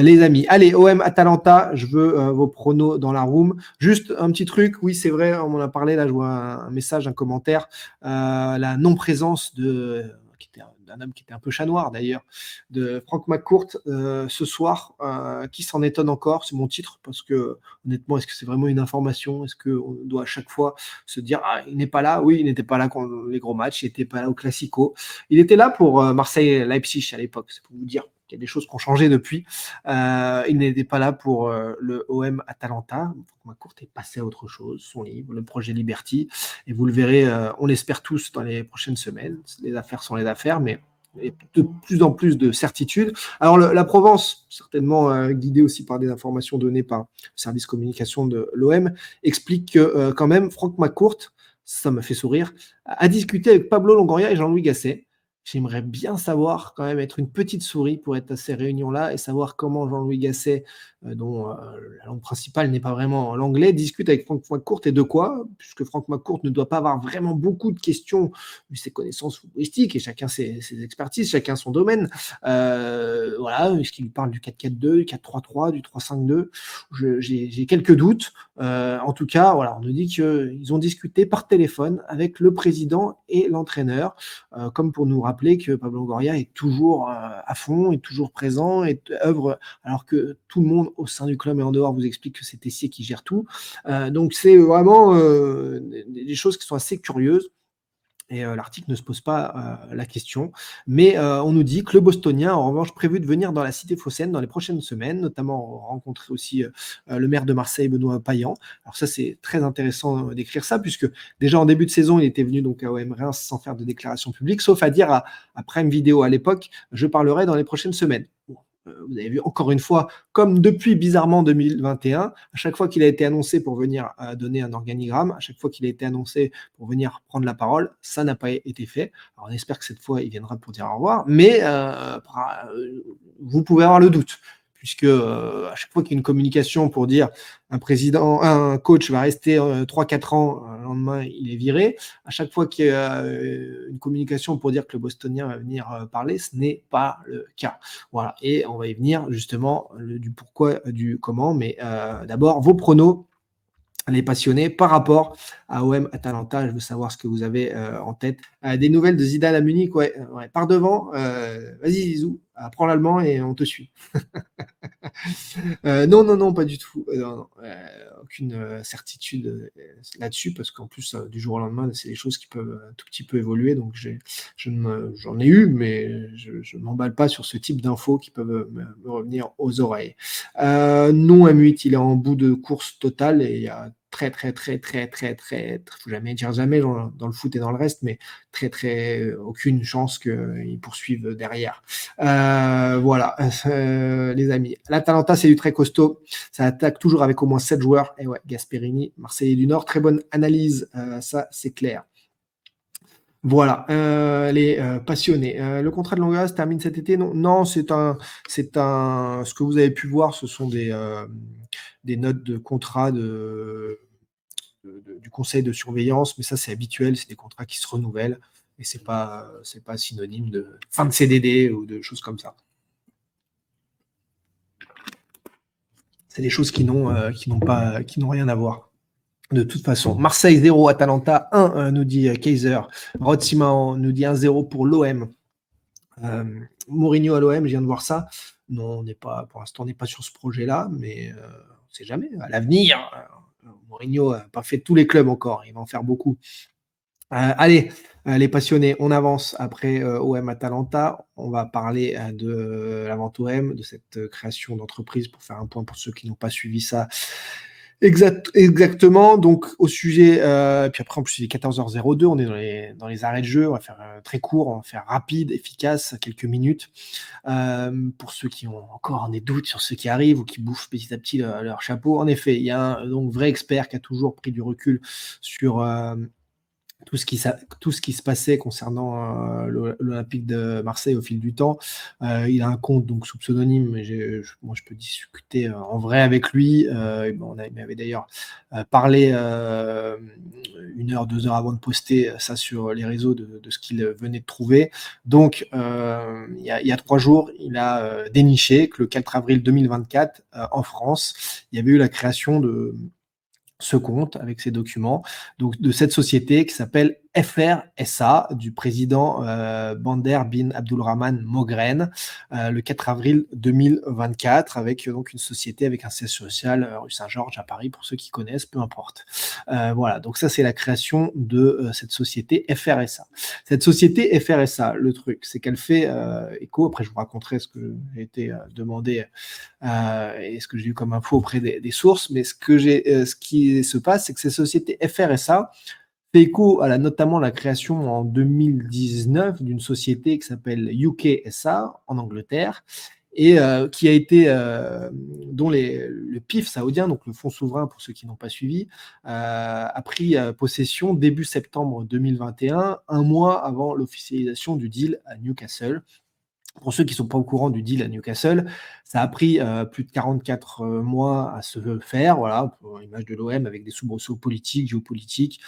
Les amis, allez, OM Atalanta, je veux vos pronos dans la room. Juste un petit truc, oui, c'est vrai, on en a parlé, là, je vois un message, un commentaire, la non-présence d'un homme qui était un peu chat noir d'ailleurs, de Franck McCourt ce soir, qui s'en étonne encore, c'est mon titre, parce que honnêtement, est-ce que c'est vraiment une information? Est-ce qu'on doit à chaque fois se dire, ah, il n'est pas là? Oui, il n'était pas là quand les gros matchs, il n'était pas là au Classico. Il était là pour Marseille-Leipzig à l'époque, c'est pour vous dire qu'il y a des choses qui ont changé depuis. Il n'était pas là pour le OM Atalanta. McCourt est passé à autre chose, son livre, le projet Liberty. Et vous le verrez, on l'espère tous dans les prochaines semaines. Les affaires sont les affaires, mais il y a de plus en plus de certitudes. Alors, la Provence, certainement guidée aussi par des informations données par le service communication de l'OM, explique que quand même, Franck McCourt, ça m'a fait sourire, a discuté avec Pablo Longoria et Jean-Louis Gasset. J'aimerais bien savoir, quand même, être une petite souris pour être à ces réunions-là et savoir comment Jean-Louis Gasset, dont la langue principale n'est pas vraiment l'anglais, discute avec Franck McCourt et de quoi, puisque Franck McCourt ne doit pas avoir vraiment beaucoup de questions vu ses connaissances footballistiques et chacun ses expertises, chacun son domaine. Voilà, est-ce qu'il parle du 4-4-2, du 4-3-3, du 3-5-2? J'ai quelques doutes. En tout cas, voilà, on nous dit qu'ils ont discuté par téléphone avec le président et l'entraîneur, comme pour nous rappeler que Pablo Longoria est toujours à fond, est toujours présent, et œuvre, alors que tout le monde au sein du club et en dehors vous explique que c'est Tessier qui gère tout. Donc c'est vraiment des choses qui sont assez curieuses. Et l'article ne se pose pas la question. Mais on nous dit que le Bostonien, en revanche, prévu de venir dans la cité phocéenne dans les prochaines semaines, notamment rencontrer aussi le maire de Marseille, Benoît Payan. Alors ça, c'est très intéressant d'écrire ça, puisque déjà en début de saison, il était venu donc à OM Reims sans faire de déclaration publique, sauf à dire à Prime Video à l'époque, je parlerai dans les prochaines semaines. Bon, vous avez vu, encore une fois, comme depuis bizarrement 2021, à chaque fois qu'il a été annoncé pour venir donner un organigramme, à chaque fois qu'il a été annoncé pour venir prendre la parole, ça n'a pas été fait. Alors on espère que cette fois, il viendra pour dire au revoir, mais vous pouvez avoir le doute, puisque à chaque fois qu'il y a une communication pour dire un coach va rester 3-4 ans, le lendemain il est viré, à chaque fois qu'il y a une communication pour dire que le Bostonien va venir parler, ce n'est pas le cas. Voilà, et on va y venir justement du pourquoi, du comment, mais d'abord vos pronos, les passionnés, par rapport à OM Atalanta. Je veux savoir ce que vous avez en tête. Des nouvelles de Zidane à Munich, ouais, par devant, vas-y Zizou, apprends l'allemand et on te suit. Non, non, non, pas du tout. Non, non, aucune certitude là-dessus, parce qu'en plus, du jour au lendemain, c'est des choses qui peuvent un tout petit peu évoluer. Donc, j'en ai eu, mais je ne m'emballe pas sur ce type d'infos qui peuvent me revenir aux oreilles. Non, M8, il est en bout de course totale et il y a faut jamais dire jamais dans le foot et dans le reste, mais aucune chance qu'ils poursuivent derrière. Voilà, les amis. L'Atalanta, c'est du très costaud. Ça attaque toujours avec au moins 7 joueurs. Et ouais, Gasperini, Marseillais du Nord, très bonne analyse. Ça, c'est clair. Voilà, les passionnés. Le contrat de Longoria se termine cet été? Non, non, ce que vous avez pu voir, ce sont des notes de contrat du conseil de surveillance, mais ça, c'est habituel, c'est des contrats qui se renouvellent et c'est pas synonyme de fin de CDD ou de choses comme ça. C'est des choses qui n'ont rien à voir. De toute façon, Marseille 0, Atalanta 1, nous dit Kaiser. Rod Simao nous dit 1-0 pour l'OM. Mourinho à l'OM, je viens de voir ça. Non, pour l'instant, on n'est pas sur ce projet-là, mais on ne sait jamais. À l'avenir, Mourinho n'a pas fait tous les clubs encore. Il va en faire beaucoup. Allez, les passionnés, on avance après OM Atalanta. On va parler de la vente OM, de cette création d'entreprise, pour faire un point pour ceux qui n'ont pas suivi ça. Exactement. Donc, au sujet, puis après, en plus, il est 14h02, on est dans les arrêts de jeu. On va faire très court, on va faire rapide, efficace, quelques minutes. Pour ceux qui ont encore des doutes sur ce qui arrive ou qui bouffent petit à petit leur chapeau, en effet, il y a un donc vrai expert qui a toujours pris du recul sur tout ce qui se passait concernant, l'Olympique de Marseille au fil du temps. Il a un compte donc sous pseudonyme, mais moi je peux discuter, en vrai avec lui. Et bon, il m'avait d'ailleurs, parlé, 1 heure, 2 heures avant de poster, ça sur les réseaux de ce qu'il, venait de trouver. Donc, il y a 3 jours, il a, déniché que le 4 avril 2024, en France, il y avait eu la création de ce compte avec ces documents, donc de cette société qui s'appelle FRSA du président, Bander bin Abdulrahman Mogren, le 4 avril 2024 avec, donc une société avec un siège social, rue Saint-Georges à Paris pour ceux qui connaissent, peu importe. Voilà, donc ça c'est la création de, cette société FRSA. Cette société FRSA, le truc, c'est qu'elle fait, écho, après je vous raconterai ce que j'ai été, demandé et ce que j'ai eu comme info auprès des sources. Mais ce qui se passe, c'est que ces sociétés FRSA fait écho à notamment la création en 2019 d'une société qui s'appelle UKSA en Angleterre et qui a été, dont le PIF saoudien, donc le fonds souverain pour ceux qui n'ont pas suivi, a pris possession début septembre 2021, un mois avant l'officialisation du deal à Newcastle. Pour ceux qui ne sont pas au courant du deal à Newcastle, ça a pris, plus de 44 mois à se faire, voilà, pour l'image de l'OM avec des soubresauts politiques, géopolitiques,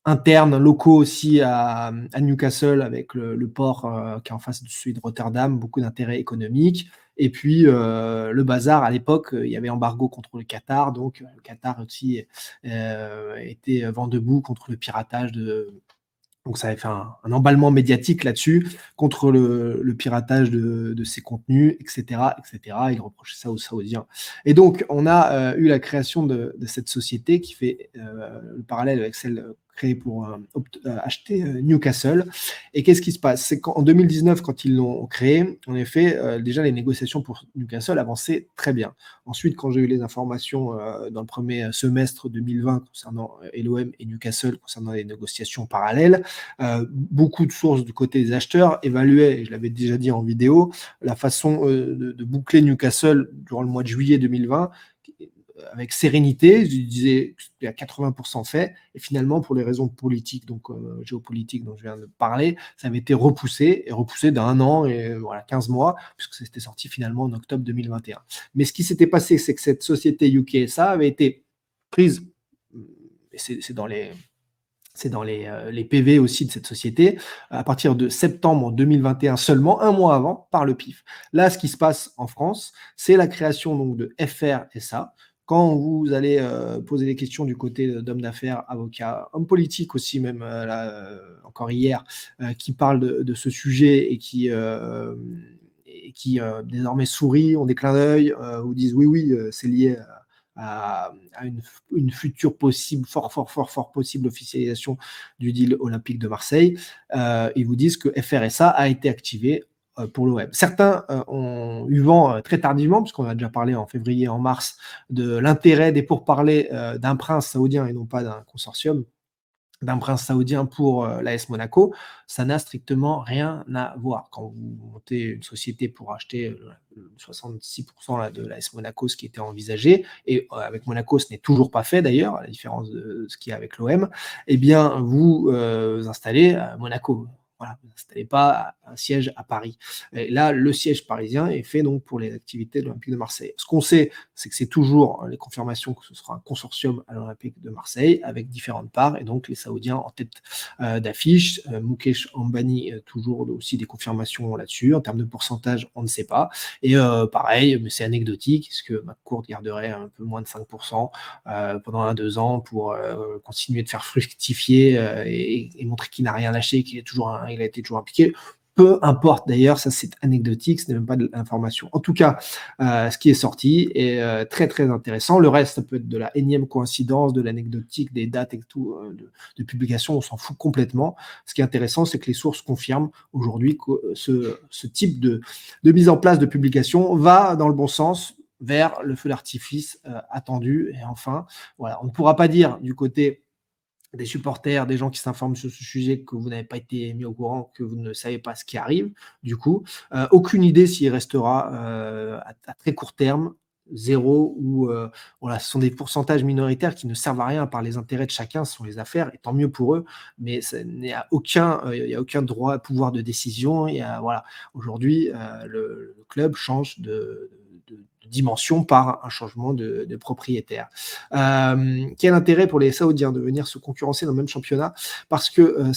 internes, locaux aussi à Newcastle avec le port, qui est en face de celui de Rotterdam, beaucoup d'intérêts économiques et puis, le bazar à l'époque, il y avait embargo contre le Qatar, donc le Qatar aussi, était vent debout contre le piratage donc ça avait fait un emballement médiatique là-dessus, contre le piratage de ces contenus et cetera et cetera. Ils reprochaient ça aux Saoudiens et donc on a, eu la création de cette société qui fait, le parallèle avec celle, créée pour, acheter, Newcastle et qu'est-ce qui se passe? C'est qu'en 2019 quand ils l'ont créée, en effet, déjà les négociations pour Newcastle avançaient très bien. Ensuite, quand j'ai eu les informations, dans le premier semestre 2020 concernant, l'OM et Newcastle, concernant les négociations parallèles, beaucoup de sources du côté des acheteurs évaluaient, et je l'avais déjà dit en vidéo, la façon de boucler Newcastle durant le mois de juillet 2020 avec sérénité. Je disais que c'était à 80% fait, et finalement, pour les raisons politiques, donc géopolitiques dont je viens de parler, ça avait été repoussé, et repoussé d'un an et voilà, 15 mois, puisque c'était sorti finalement en octobre 2021. Mais ce qui s'était passé, c'est que cette société UKSA avait été prise, et c'est dans les PV aussi de cette société, à partir de septembre 2021 seulement, un mois avant, par le PIF. Là, ce qui se passe en France, c'est la création donc de FRSA. Quand vous allez poser des questions du côté d'hommes d'affaires, avocats, hommes politiques aussi, même là, encore hier, qui parlent de ce sujet et qui désormais sourient, ont des clins d'œil, ou disent oui, oui, c'est lié à une future possible, fort possible officialisation du deal olympique de Marseille. Ils vous disent que FRSA a été activé pour l'OM. Certains ont eu vent très tardivement, puisqu'on a déjà parlé en février, en mars, de l'intérêt des pourparlers d'un prince saoudien et non pas d'un consortium d'un prince saoudien pour l'AS Monaco, ça n'a strictement rien à voir. Quand vous montez une société pour acheter 66% là, de l'AS Monaco, ce qui était envisagé, et avec Monaco, ce n'est toujours pas fait d'ailleurs, à la différence de ce qu'il y a avec l'OM, eh bien, vous installez à Monaco. Voilà, vous n'installez pas un siège à Paris. Et là, le siège parisien est fait donc pour les activités de l'Olympique de Marseille. Ce qu'on sait, c'est que c'est toujours les confirmations que ce sera un consortium à l'Olympique de Marseille avec différentes parts et donc les Saoudiens en tête d'affiche. Mukesh Ambani, toujours aussi des confirmations là-dessus. En termes de pourcentage, on ne sait pas. Et pareil, mais c'est anecdotique, est-ce que McCourt garderait un peu moins de 5% pendant 1-2 ans pour continuer de faire fructifier et montrer qu'il n'a rien lâché, qu'il a été toujours impliqué. Peu importe d'ailleurs, ça c'est anecdotique, ce n'est même pas de l'information. En tout cas, ce qui est sorti est très très intéressant. Le reste, ça peut être de la énième coïncidence, de l'anecdotique, des dates et tout, de publication, on s'en fout complètement. Ce qui est intéressant, c'est que les sources confirment aujourd'hui que ce type de mise en place de publication va dans le bon sens, vers le feu d'artifice attendu. Et enfin, voilà, on ne pourra pas dire du côté des supporters, des gens qui s'informent sur ce sujet, que vous n'avez pas été mis au courant, que vous ne savez pas ce qui arrive, du coup. Aucune idée s'il restera à très court terme 0 ou voilà, ce sont des pourcentages minoritaires qui ne servent à rien à part les intérêts de chacun, ce sont les affaires et tant mieux pour eux, mais il y a aucun droit, pouvoir de décision. Il y a voilà, aujourd'hui, le club change de dimension par un changement de propriétaire. Quel intérêt pour les Saoudiens de venir se concurrencer dans le même championnat? Parce que,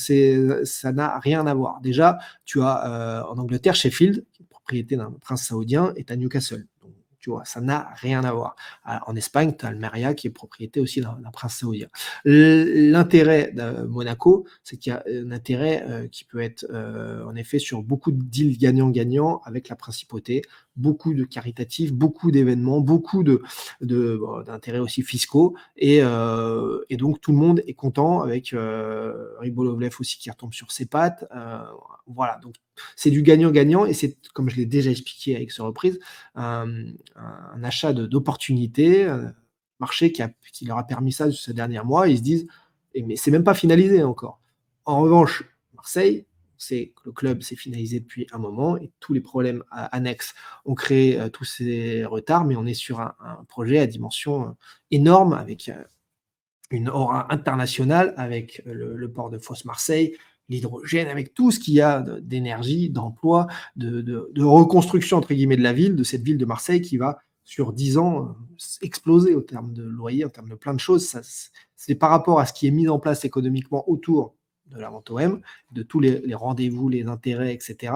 ça n'a rien à voir. Déjà, tu as, en Angleterre, Sheffield, qui est propriété d'un prince saoudien, et tu Newcastle. Donc, tu vois, ça n'a rien à voir. En Espagne, tu as Almeria qui est propriété aussi d'un prince saoudien. L'intérêt de Monaco, c'est qu'il y a un intérêt, qui peut être, en effet sur beaucoup de deals gagnant-gagnant avec la principauté, beaucoup de caritatifs, beaucoup d'événements, beaucoup bon, d'intérêts aussi fiscaux et donc tout le monde est content avec, Ribolovlev aussi qui retombe sur ses pattes, voilà, donc c'est du gagnant-gagnant et c'est, comme je l'ai déjà expliqué avec ce reprise, un achat d'opportunités, marché qui leur a permis ça ces derniers mois. Ils se disent: mais c'est même pas finalisé encore. En revanche, Marseille, c'est que le club s'est finalisé depuis un moment et tous les problèmes annexes ont créé tous ces retards, mais on est sur un projet à dimension énorme avec une aura internationale, avec le port de Fos-Marseille, l'hydrogène, avec tout ce qu'il y a d'énergie, d'emploi, de reconstruction entre guillemets de la ville, de cette ville de Marseille qui va sur 10 ans exploser au terme de loyer, en termes de plein de choses. C'est par rapport à ce qui est mis en place économiquement autour de la vente OM, de tous les rendez-vous, les intérêts, etc.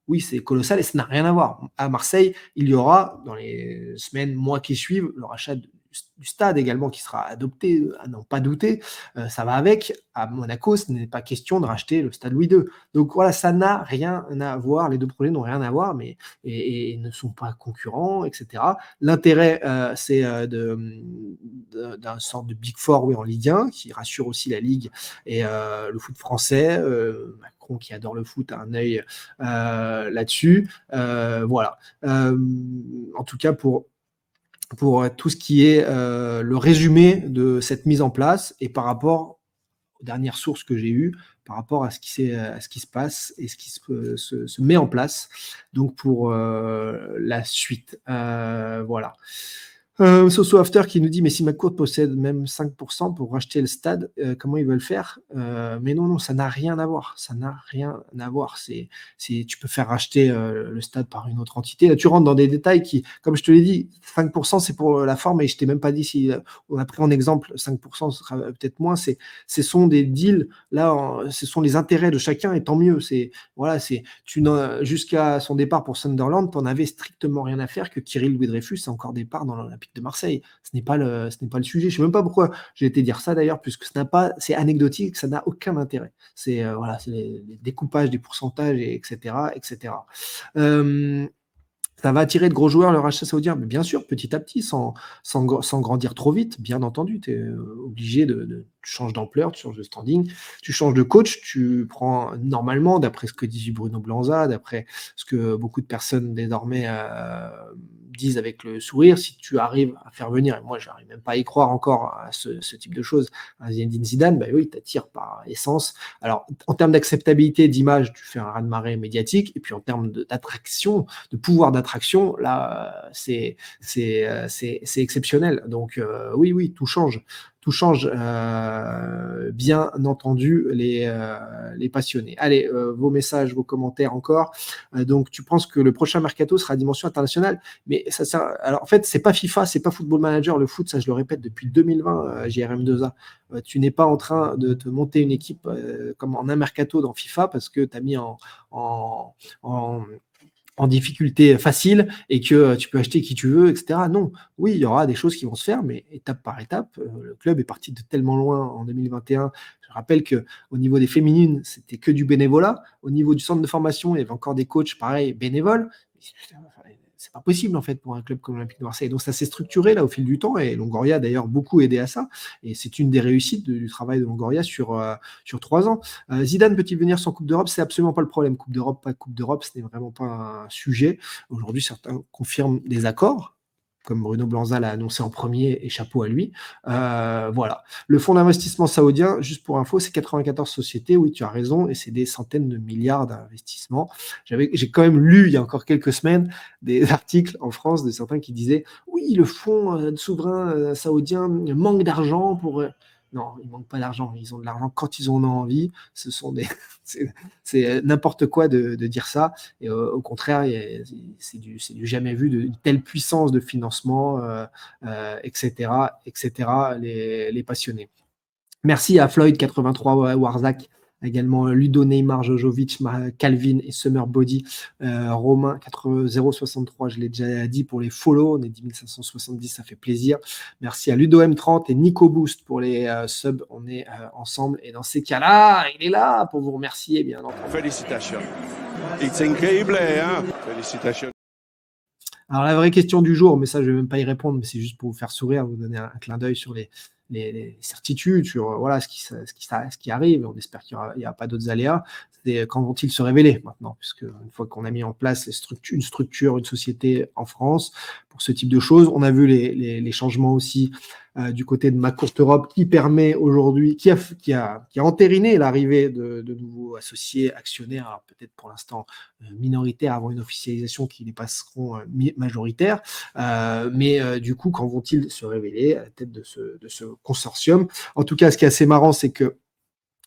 Oui, c'est colossal et ça n'a rien à voir. À Marseille, il y aura, dans les semaines, mois qui suivent, le rachat du stade également qui sera adopté, à n'en pas douter, ça va avec. À Monaco, ce n'est pas question de racheter le stade Louis II. Donc voilà, ça n'a rien à voir, les 2 projets n'ont rien à voir, mais et ne sont pas concurrents et cetera. L'intérêt, c'est, d'un sorte de Big Four, oui, en Ligue 1, qui rassure aussi la ligue et le foot français. Macron qui adore le foot a un œil, là-dessus. Voilà. En tout cas pour tout ce qui est le résumé de cette mise en place et par rapport aux dernières sources que j'ai eues, par rapport à ce qui se passe et ce qui se met en place, donc pour la suite. Voilà. Soso After qui nous dit: «Mais si McCourt possède même 5 pour racheter le stade, comment ils veulent faire?» Mais non, non, ça n'a rien à voir, ça n'a rien à voir. Tu peux faire racheter, le stade par une autre entité. Là, tu rentres dans des détails qui, comme je te l'ai dit, 5 c'est pour la forme et je t'ai même pas dit si, on a pris en exemple 5 ce sera peut-être moins. Ce sont des deals, là, ce sont les intérêts de chacun et tant mieux. Voilà, jusqu'à son départ pour Sunderland, tu en avais strictement rien à faire que Kirill Louis-Dreyfus ait encore départ dans l'Olympique de Marseille. Ce n'est pas le sujet. Je sais même pas pourquoi j'ai été dire ça d'ailleurs, puisque c'est anecdotique, ça n'a aucun intérêt. Voilà, c'est les découpages des pourcentages et etc., etc. Ça va attirer de gros joueurs, le rachat saoudien? Mais bien sûr, petit à petit, sans grandir trop vite, bien entendu. Tu es obligé tu changes d'ampleur, tu changes de standing, tu changes de coach, tu prends normalement, d'après ce que dit Bruno Blanza, d'après ce que beaucoup de personnes désormais disent avec le sourire, si tu arrives à faire venir, et moi je n'arrive même pas à y croire encore à ce type de choses, un Zinedine Zidane, bah oui, il t'attire par essence. Alors, en termes d'acceptabilité, d'image, tu fais un raz-de-marée médiatique, et puis en termes d'attraction, de pouvoir d'attraction, là, c'est exceptionnel. Donc, oui, oui, tout change. Tout change, bien entendu, les passionnés. Allez, vos messages, vos commentaires encore. Donc, tu penses que le prochain mercato sera à dimension internationale, mais ça sert. Alors, en fait, c'est pas FIFA, c'est pas Football Manager, le foot, ça je le répète depuis 2020, JRM2A. Tu n'es pas en train de te monter une équipe comme en un mercato dans FIFA parce que tu as mis en, en, en difficulté facile et que tu peux acheter qui tu veux, etc. Non, oui, il y aura des choses qui vont se faire, mais étape par étape. Le club est parti de tellement loin en 2021. Je rappelle que au niveau des féminines, c'était que du bénévolat. Au niveau du centre de formation, il y avait encore des coachs, pareil, bénévoles. C'est pas possible en fait pour un club comme l'Olympique de Marseille. Donc ça s'est structuré là au fil du temps et Longoria a d'ailleurs beaucoup aidé à ça. Et c'est une des réussites du travail de Longoria sur 3 ans. Zidane peut-il venir sans Coupe d'Europe? C'est absolument pas le problème. Coupe d'Europe, pas de Coupe d'Europe, ce n'est vraiment pas un sujet. Aujourd'hui, certains confirment des accords comme Bruno Blanza l'a annoncé en premier et chapeau à lui. Voilà. Le fonds d'investissement saoudien, juste pour info, c'est 94 sociétés, oui, tu as raison, et c'est des centaines de milliards d'investissements. J'ai quand même lu, il y a encore quelques semaines, des articles en France de certains qui disaient: «Oui, le fonds, souverain, saoudien manque d'argent pour, Non, il manque pas d'argent, ils ont de l'argent quand ils en ont envie. Ce sont des c'est n'importe quoi de dire ça et au contraire, c'est du jamais vu, de une telle puissance de financement, et cetera et cetera, les passionnés. Merci à Floyd83, Warzak, également Ludo, Neymar, Jojovic, Calvin et Summer Body, Romain 063, je l'ai déjà dit pour les follow, on est 10 570, ça fait plaisir. Merci à Ludo M30 et Nico Boost pour les subs, on est ensemble. Et dans ces cas-là, il est là pour vous remercier, bien entendu. Félicitations. C'est incroyable, hein? Félicitations. Alors la vraie question du jour, mais ça je vais même pas y répondre, mais c'est juste pour vous faire sourire, vous donner un clin d'œil sur les certitudes, sur voilà ce qui arrive. On espère qu'il y aura pas d'autres aléas. C'est quand vont-ils se révéler maintenant, puisque une fois qu'on a mis en place une structure, une société en France pour ce type de choses, on a vu les changements aussi du côté de Ma Courte Europe qui permet aujourd'hui, qui a entériné l'arrivée de nouveaux associés actionnaires, alors peut-être pour l'instant minoritaires avant une officialisation qui les passeront majoritaires. Mais du coup, quand vont-ils se révéler à la tête de ce consortium? En tout cas, ce qui est assez marrant, c'est que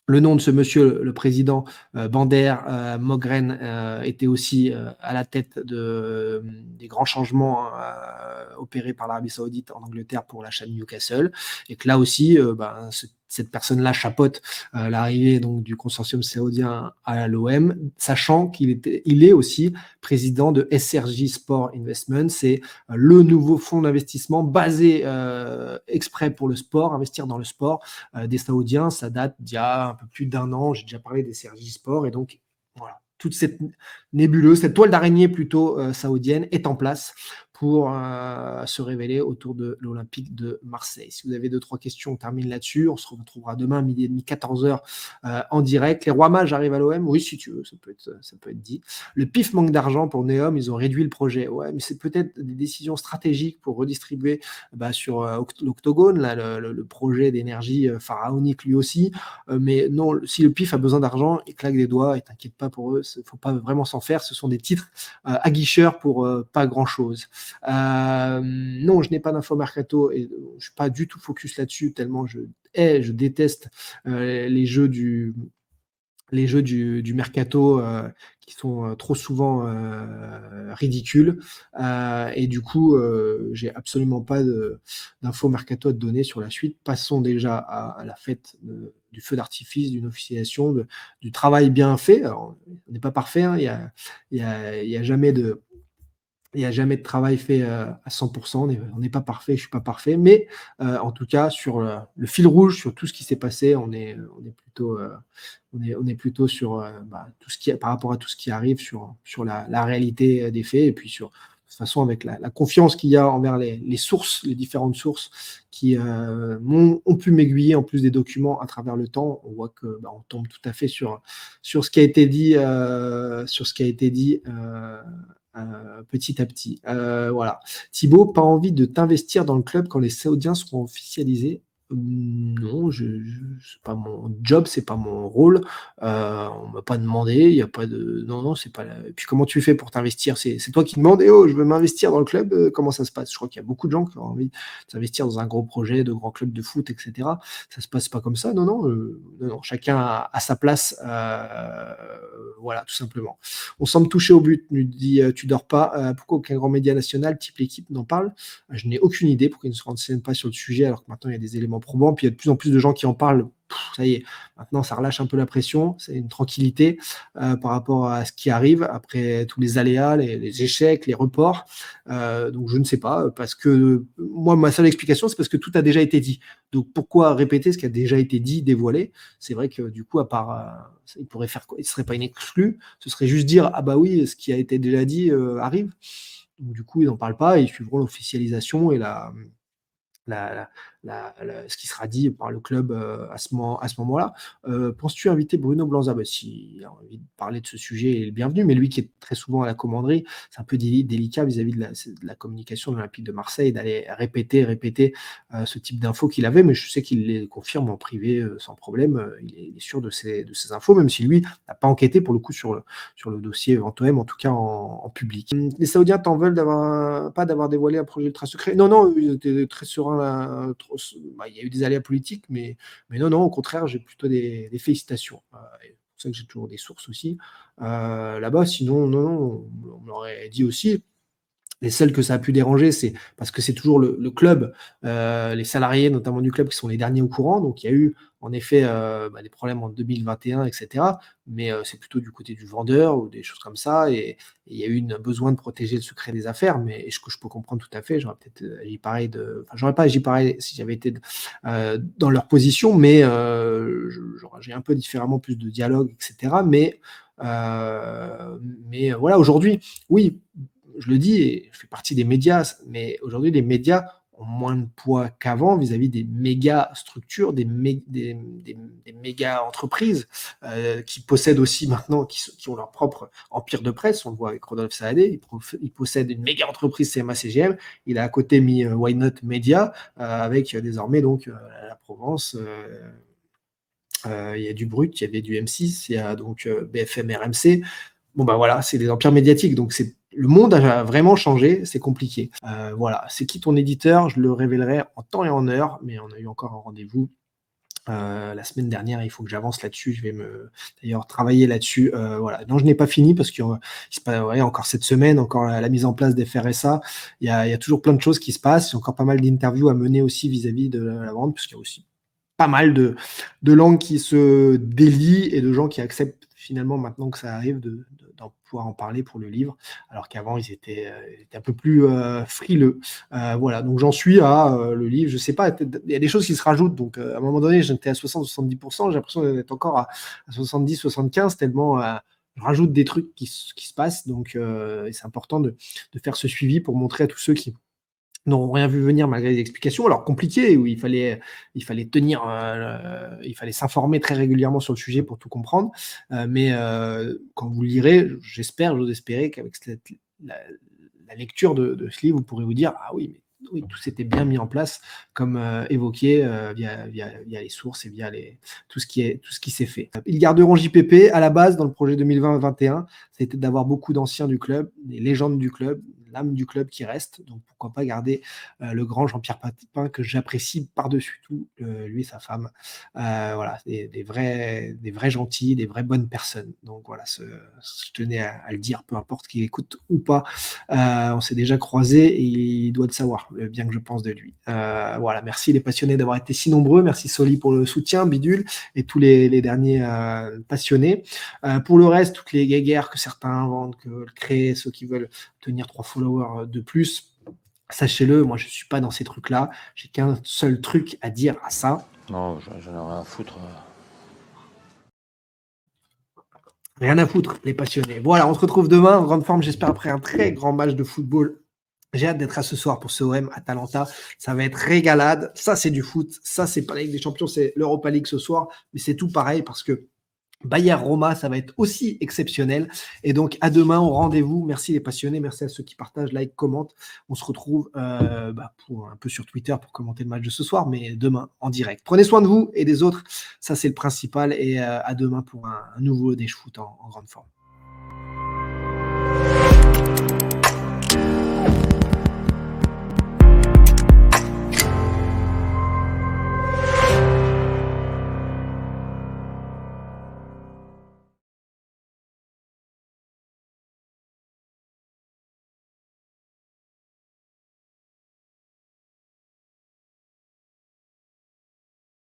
le nom de ce monsieur, le président Bander Mogren, était aussi à la tête des grands changements opérés par l'Arabie Saoudite en Angleterre pour l'achat de Newcastle. Et que là aussi, cette personne-là chapeaute l'arrivée donc du consortium saoudien à l'OM, sachant il est aussi président de SRJ Sport Investment. C'est le nouveau fonds d'investissement basé exprès pour le sport, investir dans le sport des Saoudiens. Ça date d'il y a un peu plus d'1 an. J'ai déjà parlé des SRJ Sport. Et donc, voilà, toute cette nébuleuse, cette toile d'araignée plutôt saoudienne est en place pour se révéler autour de l'Olympique de Marseille. Si vous avez 2-3 questions, on termine là-dessus. On se retrouvera demain, 12h30, 14h en direct. Les Rois Mages arrivent à l'OM? Oui, si tu veux, ça peut être dit. Le PIF manque d'argent pour Neom, ils ont réduit le projet. Ouais, mais c'est peut-être des décisions stratégiques pour redistribuer sur l'Octogone, là, le projet d'énergie pharaonique lui aussi. Mais non, si le PIF a besoin d'argent, il claque des doigts et t'inquiète pas pour eux, il ne faut pas vraiment s'en faire. Ce sont des titres aguicheurs pour pas grand-chose. Non, je n'ai pas d'info mercato et je ne suis pas du tout focus là-dessus, tellement je déteste les jeux du mercato qui sont trop souvent ridicules. Et du coup, j'ai absolument pas d'infos mercato à te donner sur la suite. Passons déjà à la fête du feu d'artifice, d'une officialisation, du travail bien fait. Alors, on n'est pas parfait, hein, il y a jamais de travail fait à 100%. On n'est pas parfait, je suis pas parfait, mais en tout cas sur le fil rouge, sur tout ce qui s'est passé, on est plutôt sur tout ce qui par rapport à tout ce qui arrive sur la réalité des faits, et puis sur de toute façon avec la confiance qu'il y a envers les sources, les différentes sources qui ont pu m'aiguiller en plus des documents à travers le temps. On voit que on tombe tout à fait sur ce qui a été dit, petit à petit. Voilà. Thibaut, pas envie de t'investir dans le club quand les Saoudiens seront officialisés? Non, c'est pas mon job, c'est pas mon rôle. On m'a pas demandé, il y a pas de. Non, non, c'est pas. Et puis comment tu fais pour t'investir? C'est toi qui demandes, eh oh, je veux m'investir dans le club, comment ça se passe? Je crois qu'il y a beaucoup de gens qui ont envie de s'investir dans un gros projet, de grands clubs de foot, etc. Ça se passe pas comme ça, non, non, non, non, chacun a sa place, voilà, tout simplement. On semble toucher au but, nous dit tu dors pas. Pourquoi aucun grand média national, type l'équipe, n'en parle? Je n'ai aucune idée pourquoi ils ne se renseignent pas sur le sujet alors que maintenant il y a des éléments probants. Puis il y a de plus en plus de gens qui en parlent. Ça y est, maintenant ça relâche un peu la pression, c'est une tranquillité par rapport à ce qui arrive après tous les aléas, les échecs, les reports. Donc je ne sais pas, parce que moi ma seule explication c'est parce que tout a déjà été dit. Donc pourquoi répéter ce qui a déjà été dit, dévoilé? C'est vrai que du coup, à part, il pourrait faire quoi? Il ne serait pas une exclue, ce serait juste dire ah bah oui, ce qui a été déjà dit arrive. Donc du coup, ils n'en parlent pas, ils suivront l'officialisation et la, ce qui sera dit par le club à ce moment-là. Penses-tu inviter Bruno Blanza? Bah, s'il a envie de parler de ce sujet, il est le bienvenu, mais lui qui est très souvent à la commanderie, c'est un peu délicat vis-à-vis de la communication de l'Olympique de Marseille, d'aller répéter ce type d'infos qu'il avait, mais je sais qu'il les confirme en privé sans problème. Il est sûr de ces infos, même si lui n'a pas enquêté pour le coup sur le dossier Antoem, en tout cas en public. Les Saoudiens t'en veulent pas d'avoir dévoilé un projet ultra secret? Non, non, ils étaient très sereins. Il y a eu des aléas politiques, mais non, non, au contraire, j'ai plutôt des félicitations. Et c'est pour ça que j'ai toujours des sources aussi là-bas. Sinon, non, non, on m'aurait dit aussi. Les seuls que ça a pu déranger, c'est parce que c'est toujours le club, les salariés notamment du club qui sont les derniers au courant. Donc il y a eu en effet des problèmes en 2021, et cetera. Mais c'est plutôt du côté du vendeur ou des choses comme ça. Et il y a eu un besoin de protéger le secret des affaires, mais ce que je peux comprendre tout à fait. J'aurais peut-être agi pareil j'aurais pas agi pareil si j'avais été dans leur position, mais j'ai un peu différemment plus de dialogue, et cetera. Mais voilà, aujourd'hui, oui, je le dis et je fais partie des médias, mais aujourd'hui, les médias ont moins de poids qu'avant vis-à-vis des méga structures, des méga entreprises qui possèdent aussi maintenant, qui ont leur propre empire de presse. On le voit avec Rodolphe Saadé, il possède une méga entreprise CMA-CGM. Il a à côté mis Why Not Media avec désormais donc la Provence. Il y a du Brut, il y avait du M6, il y a donc BFM RMC. Bon, bah voilà, c'est des empires médiatiques, donc le monde a vraiment changé, c'est compliqué. Voilà, c'est qui ton éditeur? Je le révélerai en temps et en heure, mais on a eu encore un rendez-vous la semaine dernière, il faut que j'avance là-dessus. Je vais d'ailleurs travailler là-dessus. Voilà. Non, je n'ai pas fini parce qu'il se passe encore cette semaine, encore la mise en place des FRSA. Il y a toujours plein de choses qui se passent. Il y a encore pas mal d'interviews à mener aussi vis-à-vis de la vente, puisqu'il y a aussi pas mal de langues qui se délient et de gens qui acceptent finalement maintenant que ça arrive d'en pouvoir en parler pour le livre, alors qu'avant ils étaient un peu plus frileux. Voilà, donc j'en suis à le livre, je sais pas, il y a des choses qui se rajoutent, donc à un moment donné j'étais à 60-70%, j'ai l'impression d'être encore à 70-75, tellement je rajoute des trucs qui se passent, donc et c'est important de faire ce suivi pour montrer à tous ceux qui n'ont rien vu venir malgré les explications, alors compliquées, où il fallait tenir, il fallait s'informer très régulièrement sur le sujet pour tout comprendre. Mais quand vous le lirez, j'ose espérer qu'avec la lecture de ce livre, vous pourrez vous dire: ah oui, mais oui, tout s'était bien mis en place, comme évoqué via les sources et via tout ce qui s'est fait. Ils garderont JPP à la base dans le projet 2020-21, c'était d'avoir beaucoup d'anciens du club, des légendes du club, l'âme du club qui reste. Donc pourquoi pas garder le grand Jean-Pierre Papin que j'apprécie par-dessus tout, lui et sa femme. Voilà, des vrais gentils, des vraies bonnes personnes. Donc voilà, je tenais à le dire, peu importe qu'il écoute ou pas. On s'est déjà croisés et il doit le savoir, le bien que je pense de lui. Voilà, merci les passionnés d'avoir été si nombreux. Merci Soli pour le soutien, Bidule, et tous les derniers passionnés. Pour le reste, toutes les guéguerres que certains inventent, que créent, ceux qui veulent tenir 3 followers de plus, sachez-le, moi je suis pas dans ces trucs-là. J'ai qu'un seul truc à dire à ça. Non, j'en ai rien à foutre. Rien à foutre, les passionnés. Voilà, on se retrouve demain en grande forme, j'espère, après un très grand match de football. J'ai hâte d'être à ce soir pour ce OM Atalanta. Ça va être régalade. Ça, c'est du foot. Ça, c'est pas la Ligue des Champions, c'est l'Europa League ce soir. Mais c'est tout pareil parce que Bayern-Roma, ça va être aussi exceptionnel. Et donc, à demain, au rendez-vous. Merci les passionnés, merci à ceux qui partagent, like, commentent. On se retrouve pour un peu sur Twitter pour commenter le match de ce soir, mais demain, en direct. Prenez soin de vous et des autres. Ça, c'est le principal. Et à demain pour un nouveau Déj Foot en grande forme.